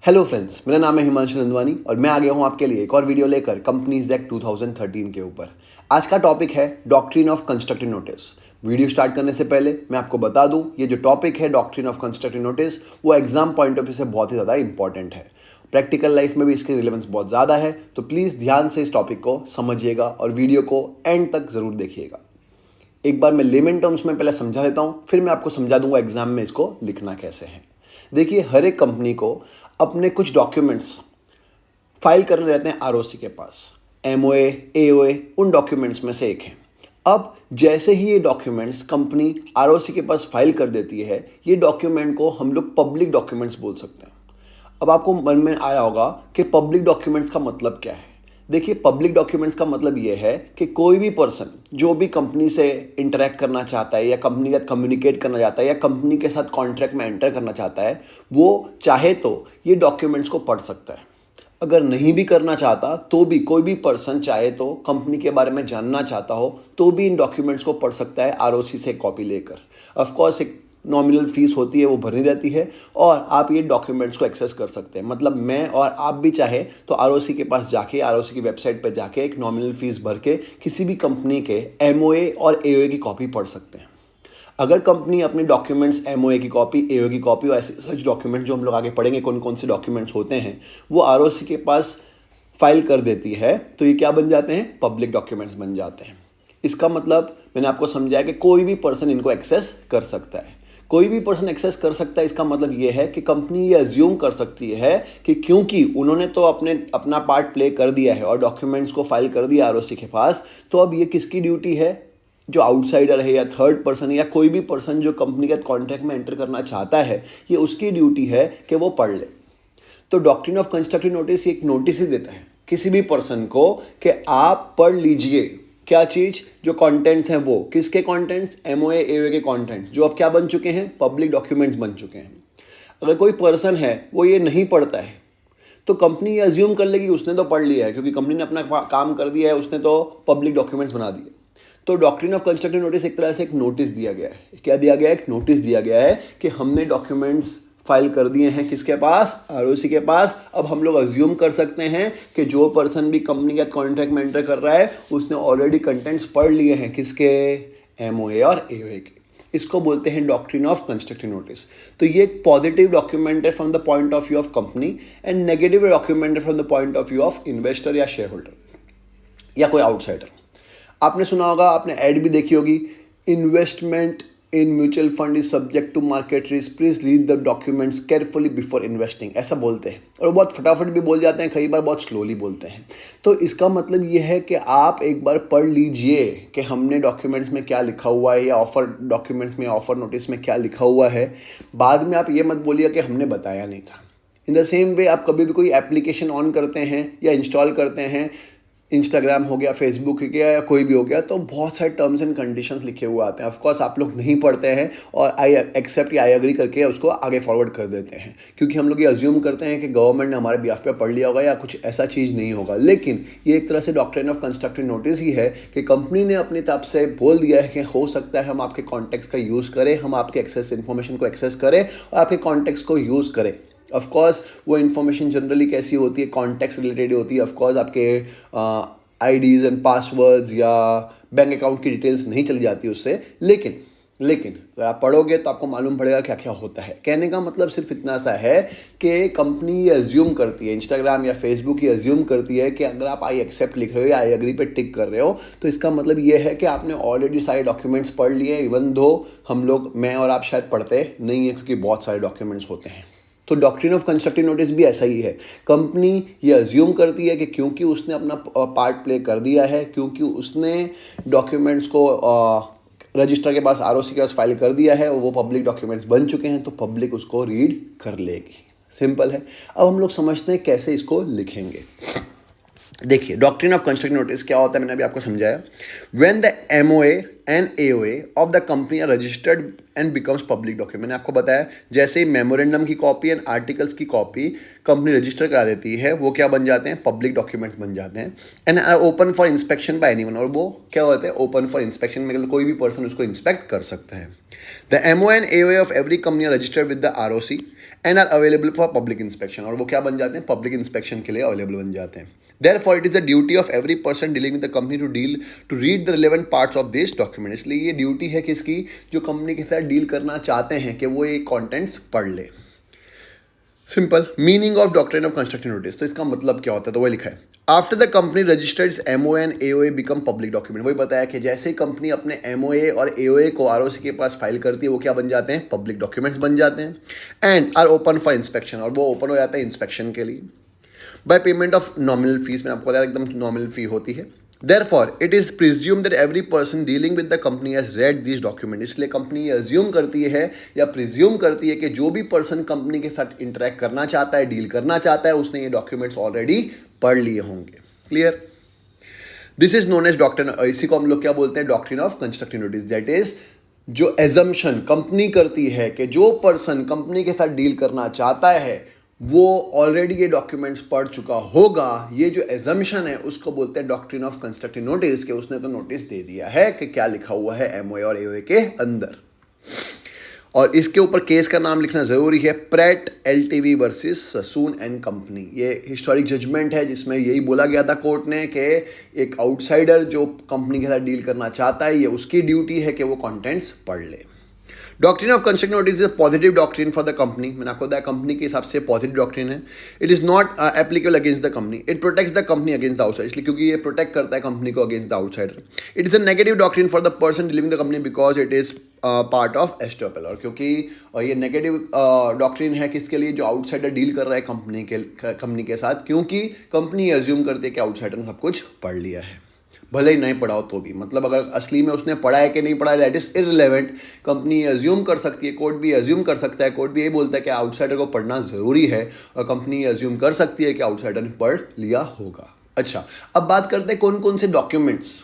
Hello friends, मेरा नाम है हिमांशु नंदवानी और मैं आ गया हूँ आपके लिए एक और वीडियो लेकर कंपनीज एक्ट 2013 के ऊपर। आज का टॉपिक है doctrine of constructive notice. Video start करने से पहले मैं आपको बता दूं, ये जो टॉपिक है डॉक्ट्रिन ऑफ कंस्ट्रक्टिव नोटिस वो एग्जाम पॉइंट ऑफ व्यू से बहुत ही ज़्यादा इंपॉर्टेंट है। प्रैक्टिकल लाइफ में भी इसकी रिलेवेंस बहुत ज़्यादा है, तो प्लीज़ ध्यान से इस टॉपिक को समझिएगा और वीडियो को एंड तक ज़रूर देखिएगा। एक बार मैं लेमन टर्म्स में पहले समझा देता हूँ, फिर मैं आपको समझा दूंगा एग्जाम में इसको लिखना कैसे है। देखिए, हर एक कंपनी को अपने कुछ डॉक्यूमेंट्स फाइल करने रहते हैं आरओसी के पास। एमओए, एओए उन डॉक्यूमेंट्स में से एक है। अब जैसे ही ये डॉक्यूमेंट्स कंपनी आरओसी के पास फाइल कर देती है, ये डॉक्यूमेंट को हम लोग पब्लिक डॉक्यूमेंट्स बोल सकते हैं। अब आपको मन में आया होगा कि पब्लिक डॉक्यूमेंट्स का मतलब क्या है। देखिए, पब्लिक डॉक्यूमेंट्स का मतलब ये है कि कोई भी पर्सन जो भी कंपनी से इंटरेक्ट करना चाहता है या कंपनी के साथ कम्युनिकेट करना चाहता है या कंपनी के साथ कॉन्ट्रैक्ट में एंटर करना चाहता है, वो चाहे तो ये डॉक्यूमेंट्स को पढ़ सकता है। अगर नहीं भी करना चाहता तो भी कोई भी पर्सन चाहे तो कंपनी के बारे में जानना चाहता हो तो भी इन डॉक्यूमेंट्स को पढ़ सकता है आरओसी से कॉपी लेकर। ऑफकोर्स एक नॉमिनल फीस होती है, वो भरनी रहती है और आप ये डॉक्यूमेंट्स को एक्सेस कर सकते हैं। मतलब मैं और आप भी चाहे तो आरओसी के पास जाके, आरओसी की वेबसाइट पर जाके एक नॉमिनल फीस भर के किसी भी कंपनी के एमओए और एओए की कॉपी पढ़ सकते हैं। अगर कंपनी अपने डॉक्यूमेंट्स, एमओए की कॉपी, एओए की कॉपी और ऐसे सच डॉक्यूमेंट जो हम लोग आगे पढ़ेंगे कौन कौन से डॉक्यूमेंट्स होते हैं, वो आरओसी के पास फाइल कर देती है, तो ये क्या बन जाते हैं? पब्लिक डॉक्यूमेंट्स बन जाते हैं। इसका मतलब मैंने आपको समझाया कि कोई भी पर्सन इनको एक्सेस कर सकता है। कोई भी पर्सन एक्सेस कर सकता है, इसका मतलब ये है कि कंपनी ये अज्यूम कर सकती है कि क्योंकि उन्होंने तो अपना पार्ट प्ले कर दिया है और डॉक्यूमेंट्स को फाइल कर दिया आरओसी के पास, तो अब ये किसकी ड्यूटी है? जो आउटसाइडर है या थर्ड पर्सन है या कोई भी पर्सन जो कंपनी के कॉन्ट्रैक्ट में एंटर करना चाहता है, ये उसकी ड्यूटी है कि वो पढ़ ले। तो डॉक्ट्रिन ऑफ कंस्ट्रक्टिव नोटिस एक नोटिस ही देता है किसी भी पर्सन को कि आप पढ़ लीजिए क्या चीज़, जो कंटेंट्स हैं वो किसके कंटेंट्स? एमओए, एओए के कंटेंट्स, जो अब क्या बन चुके हैं? पब्लिक डॉक्यूमेंट्स बन चुके हैं। अगर कोई पर्सन है वो ये नहीं पढ़ता है तो कंपनी ये अज्यूम कर लेगी उसने तो पढ़ लिया है, क्योंकि कंपनी ने अपना काम कर दिया है, उसने तो पब्लिक डॉक्यूमेंट्स बना दिए। तो डॉक्ट्रिन ऑफ कंस्ट्रक्टिव नोटिस एक तरह से एक नोटिस दिया गया है। क्या दिया गया है? एक नोटिस दिया गया है कि हमने डॉक्यूमेंट्स फाइल कर दिए हैं किसके पास? आरओसी के पास। अब हम लोग अज्यूम कर सकते हैं कि जो पर्सन भी कंपनी का कॉन्ट्रैक्ट में एंटर कर रहा है उसने ऑलरेडी कंटेंट्स पढ़ लिए हैं किसके? एमओए और एओए के। इसको बोलते हैं डॉक्ट्रिन ऑफ कंस्ट्रक्टिव नोटिस। तो ये एक पॉजिटिव डॉक्यूमेंट है from the point of view of company and negative document है from the point of view of investor या शेयर होल्डर या कोई आउटसाइडर। आपने सुना होगा, आपने ऐड भी देखी होगी, investment in mutual fund is subject to market risk, please read the documents carefully before investing, ऐसा बोलते हैं। और बहुत फटाफट भी बोल जाते हैं, कई बार बहुत स्लोली बोलते हैं। तो इसका मतलब ये है कि आप एक बार पढ़ लीजिए कि हमने डॉक्यूमेंट्स में क्या लिखा हुआ है या ऑफर डॉक्यूमेंट्स में, ऑफर नोटिस में क्या लिखा हुआ है। बाद में आप ये मत बोलिए कि हमने बताया नहीं था। इन द सेम वे आप कभी भी कोई एप्लीकेशन ऑन करते हैं या इंस्टॉल करते हैं, इंस्टाग्राम हो गया, फेसबुक हो गया या कोई भी हो गया, तो बहुत सारे टर्म्स एंड कंडीशंस लिखे हुए आते हैं। ऑफकोर्स आप लोग नहीं पढ़ते हैं और आई एक्सेप्ट या आई एग्री करके उसको आगे फॉरवर्ड कर देते हैं, क्योंकि हम लोग ये अज्यूम करते हैं कि गवर्नमेंट ने हमारे बिहाफ पे पढ़ लिया होगा या कुछ ऐसा चीज़ नहीं होगा। लेकिन ये एक तरह से डॉक्ट्रिन ऑफ कंस्ट्रक्टिव नोटिस ही है कि कंपनी ने अपनी तरफ से बोल दिया है कि हो सकता है हम आपके कॉन्टेक्स्ट का यूज़ करें, हम आपके एक्सेस इन्फॉर्मेशन को एक्सेस करें और आपके कॉन्टेक्स्ट को यूज़ करें। ऑफ कोर्स वो इन्फॉर्मेशन जनरली कैसी होती है? कॉन्टेक्स्ट रिलेटेड होती है। ऑफ कोर्स आपके आईडीज़ एंड पासवर्ड्स या बैंक अकाउंट की डिटेल्स नहीं चली जाती उससे, लेकिन अगर आप पढ़ोगे तो आपको मालूम पड़ेगा क्या क्या होता है। कहने का मतलब सिर्फ इतना सा है कि कंपनी ये अज्यूम करती है, इंस्टाग्राम या फेसबुक ये अज्यूम करती है कि अगर आप आई एक्सेप्ट लिख रहे हो या आई एग्री पे टिक कर रहे हो तो इसका मतलब ये है कि आपने ऑलरेडी सारे डॉक्यूमेंट्स पढ़ लिए, इवन दो हम लोग, मैं और आप शायद पढ़ते नहीं है क्योंकि बहुत सारे डॉक्यूमेंट्स होते हैं। तो डॉक्ट्रिन ऑफ कंस्ट्रक्टिव नोटिस भी ऐसा ही है। कंपनी ये अज्यूम करती है कि क्योंकि उसने अपना पार्ट प्ले कर दिया है, क्योंकि उसने डॉक्यूमेंट्स को रजिस्टर के पास, आरओसी के पास फाइल कर दिया है, वो पब्लिक डॉक्यूमेंट्स बन चुके हैं, तो पब्लिक उसको रीड कर लेगी। सिंपल है। अब हम लोग समझते हैं कैसे इसको लिखेंगे। देखिए, डॉक्ट्रिन ऑफ कंस्ट्रक्टिव नोटिस क्या होता है, मैंने अभी आपको समझाया। When the MOA and AOA of the company are registered and becomes public document, मैंने आपको बताया जैसे ही मेमोरेंडम की कॉपी एंड आर्टिकल्स की कॉपी कंपनी रजिस्टर करा देती है, वो क्या बन जाते हैं? पब्लिक डॉक्यूमेंट्स बन जाते हैं and are open for inspection by anyone, और वो क्या होते हैं? ओपन फॉर इंस्पेक्शन, मतलब कोई भी पर्सन उसको इंस्पेक्ट कर सकता है। The MO and AOA of every company are registered with the ROC and are available for public inspection, और वो क्या बन जाते हैं, पब्लिक इंस्पेक्शन के लिए अवेलेबल बन जाते हैं. Therefore, it is the duty of every person dealing with the company to read the relevant parts of this document. इसलिए ये ड्यूटी है किसकी, जो कंपनी के साथ डील करना चाहते हैं कि वो ये कॉन्टेंट्स पढ़ ले. Simple meaning of doctrine of constructive notice, तो इसका मतलब क्या होता है, तो वो लिखा है after the company registered MOA and AOA become public document. वही बताया कि जैसे ही कंपनी अपने MOA और AOA को ROC के पास फाइल करती है वो क्या बन जाते हैं, पब्लिक डॉक्यूमेंट्स बन जाते हैं. And are open for inspection, और वो ओपन हो जाता है इंस्पेक्शन के लिए by payment of nominal fees. मैंने आपको बताया एकदम नॉमिनल फी होती है. Therefore, it is presumed that every person dealing with the company has read these documents. इसलिए कंपनी अज्यूम करती है या प्रिज्यूम करती है कि जो भी पर्सन कंपनी के साथ इंटरेक्ट करना चाहता है, डील करना चाहता है, उसने ये डॉक्यूमेंट्स ऑलरेडी पढ़ लिए होंगे. Clear? This is known as doctrine, इसी को हम लोग क्या बोलते हैं, doctrine of constructive notice. That is जो एजम्पशन कंपनी करती है कि जो पर्सन कंपनी के साथ डील करना चाहता है वो ऑलरेडी ये डॉक्यूमेंट्स पढ़ चुका होगा. ये जो एजम्पशन है उसको बोलते हैं डॉक्ट्रिन ऑफ कंस्ट्रक्टिव नोटिस, कि उसने तो नोटिस दे दिया है कि क्या लिखा हुआ है MOA और AOA के अंदर. और इसके ऊपर केस का नाम लिखना जरूरी है, Pratt LTD versus Sassoon and company. ये हिस्टोरिक जजमेंट है जिसमें यही बोला गया था कोर्ट ने कि एक आउटसाइडर जो कंपनी के साथ डील करना चाहता है, ये उसकी ड्यूटी है कि वो कॉन्टेंट्स पढ़ ले. Doctrine of constructive notice is positive doctrine for the company. मैंने आपको बताया कंपनी के हिसाब से पॉजिटिव डॉक्ट्रिन है. It is not applicable against the company. It protects the company against the outsider, इसलिए क्योंकि ये प्रोटेक्ट करता है कंपनी को against the outsider. It is a negative doctrine for the person dealing the company because it is part of estoppel. और क्योंकि ये negative doctrine है किसके लिए, जो आउटसाइडर डील कर रहा है कंपनी के साथ, क्योंकि कंपनी एज्यूम करती है कि आउटसाइडर ने सब कुछ पढ़ लिया है, भले ही नहीं पढ़ाओ तो भी. मतलब अगर असली में उसने पढ़ा है कि नहीं पढ़ा है that is irrelevant. Company assume कर सकती है, कोर्ट भी एज्यूम कर सकता है, कोर्ट भी यही बोलता है कि आउटसाइडर को पढ़ना ज़रूरी है, और कंपनी एज्यूम कर सकती है कि आउटसाइडर ने पढ़ लिया होगा. अच्छा, अब बात करते हैं कौन कौन से डॉक्यूमेंट्स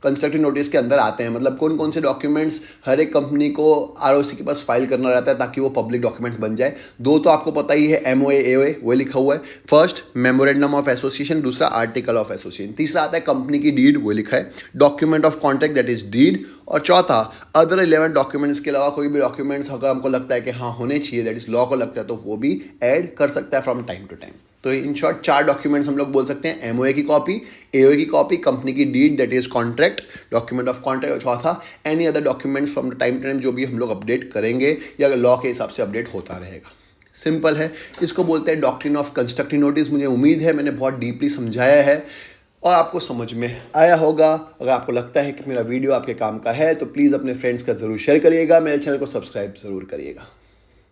कंस्ट्रक्टिव नोटिस के अंदर आते हैं. मतलब कौन कौन से डॉक्यूमेंट्स हर एक कंपनी को ROC के पास फाइल करना रहता है ताकि वो पब्लिक डॉक्यूमेंट्स बन जाए. दो तो आपको पता ही है, MOA AOA, वो लिखा हुआ है. फर्स्ट मेमोरेंडम ऑफ एसोसिएशन, दूसरा आर्टिकल ऑफ एसोसिएशन. तीसरा आता है कंपनी की डीड, वो लिखा है. Document of contract that is deed. और चौथा अदर 11 डॉक्यूमेंट्स के अलावा कोई भी डॉक्यूमेंट्स अगर हमको लगता है कि हाँ होने चाहिए, दैट इज लॉ को लगता है, तो वो भी ऐड कर सकता है फ्रॉम टाइम टू टाइम. तो इन शॉर्ट 4 डॉक्यूमेंट्स हम लोग बोल सकते हैं, MOA की कॉपी, AOA की कॉपी, कंपनी की deed that is contract, document of contract, और चौथा any other documents from the time to time जो भी हम लोग अपडेट करेंगे या लॉ के हिसाब से अपडेट होता रहेगा. सिंपल है, इसको बोलते हैं डॉक्ट्रिन ऑफ कंस्ट्रक्टिव नोटिस. मुझे उम्मीद है मैंने बहुत डीपली समझाया है और आपको समझ में आया होगा. अगर आपको लगता है कि मेरा वीडियो आपके काम का है तो प्लीज़ अपने फ्रेंड्स का ज़रूर शेयर करिएगा, मेरे चैनल को सब्सक्राइब ज़रूर करिएगा.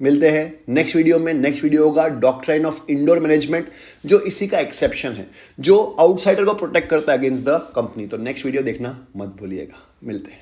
मिलते हैं नेक्स्ट वीडियो में. नेक्स्ट वीडियो होगा डॉक्ट्राइन ऑफ इंडोर मैनेजमेंट, जो इसी का एक्सेप्शन है, जो आउटसाइडर को प्रोटेक्ट करता है अगेंस्ट द कंपनी. तो नेक्स्ट वीडियो देखना मत भूलिएगा. मिलते हैं.